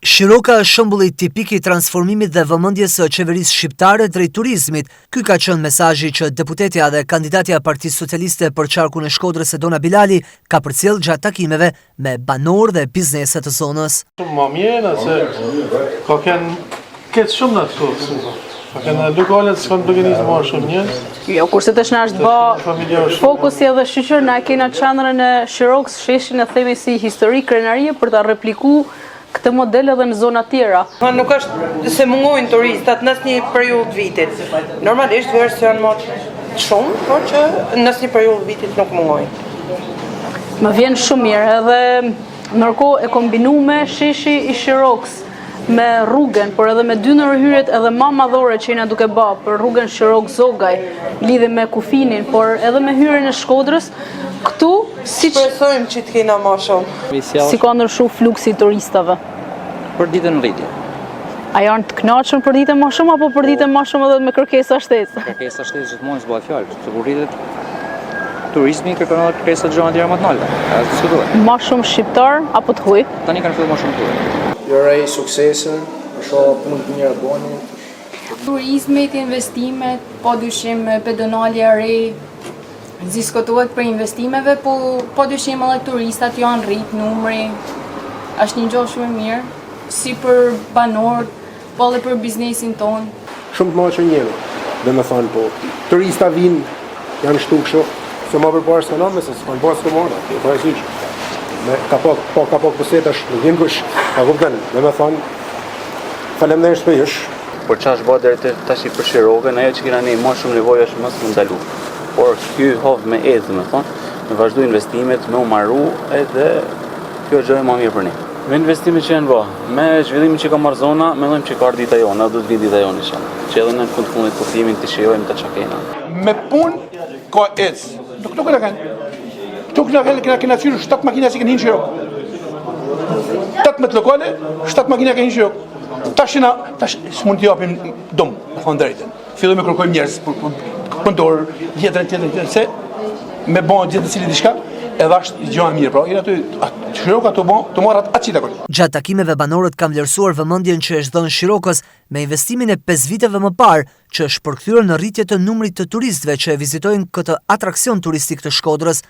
Shiroka është shembulli tipik I transformimit dhe vëmendjes së qeverisë shqiptare drejt turizmit. Ky ka qenë mesazhi që deputetja dhe kandidatja e Partisë Socialiste për qarkun e Shkodrës Sedona Bilali ka përcjell gjatë takimeve me banorë dhe biznese të zonës. Më mirë se ka këtë shumë në këtu. Ka kënë lokalet s'kanë organizë marë shumë njës. Jo, kurse të shna është ba fokusi edhe shqyqër na kena qandrën e Shirokës, sheshin e themi si histori krenarie për ta repliku këtë model edhe në zona tjera. Nuk është se mungojnë turistat në asnjë periudhë vitit. Normalisht verës janë më shumë, por që në asnjë periudhë vitit nuk mungojnë. Më vjen shumë mirë edhe ndërkohë e kombinume sheshi I Shirokës me rrugën, por edhe me dy ndërhyrjet edhe më madhore që jena duke bë për rrugën Shirok-Zogaj, lidhe me kufinin, por edhe me hyrjen e Shkodrës, këtu shpresojmë që të kena më shumë. Si ka ndryshuar fluksi I turistave? Për ditën rritje. A janë të kënaqur për ditën më shumë apo për ditën më shumë edhe me kërkesa shtesë? Kërkesa shtesë gjithmonë s'bëhet fjalë, se kur rritet turizmi kërkon edhe kërkesa të gjëra tjera më të ndalta. Më shumë shqiptar apo të huaj? Tani kanë filluar më shumë turist. Jurej suksese, shoh punë të mira boni. Turizmit, investimet, padyshim pedonalja e re, diskutohet për investimeve, po padyshim edhe turistat janë rrit numri. Është një gjë shumë e mirë, si për banorët, po edhe për biznesin ton. Shumë të maqë njëve, dhe me thonë po, turista vinë, janë shtu kështu, se ma përparë s'ka nëme, se s'kanë pas të marda, të parësysh. Ka pak pësetash, nuk jem kush, ka kupten, dhe me thonë, faleminderit për jush. Por qa është bërë deri tash për Shirokën, ajo që kena ne më shumë nevojë është mos më ndalu. Por ky hovë me edhë, me thonë, me vazhdu investimet, me u marru, edhe kjo është gjë më mirë për ne. Me investimet që janë bë, me zhvillimin që ka marrë zona, mendojmë që ka ardhur dita jona, do të vi dita jona inshallah. Që edhe në fundit kur thimin të shijojmë të çka kena. Me punë ka ec. Nuk na kanë. Tuk na kena thyrë 7 makina që kanë hinë Shirok. 18 lokale, 7 makina kanë hinë Shirok. Tash s'mund t'i japim dom, me thonë drejtën. Fillojmë kërkojmë njerëz për punëtor, tjetër se me bën gjithë secili diçka. Edhe është gjë e mirë, pra jeni aty Shiroka të marrat atë çita. Gjatë takimeve banorët kanë vlerësuar vëmendjen që është dhënë Shirokës me investimin e 5 viteve më parë, që është përkthyer në rritje të numrit të turistëve që e vizitojnë këtë atraksion turistik të Shkodrës.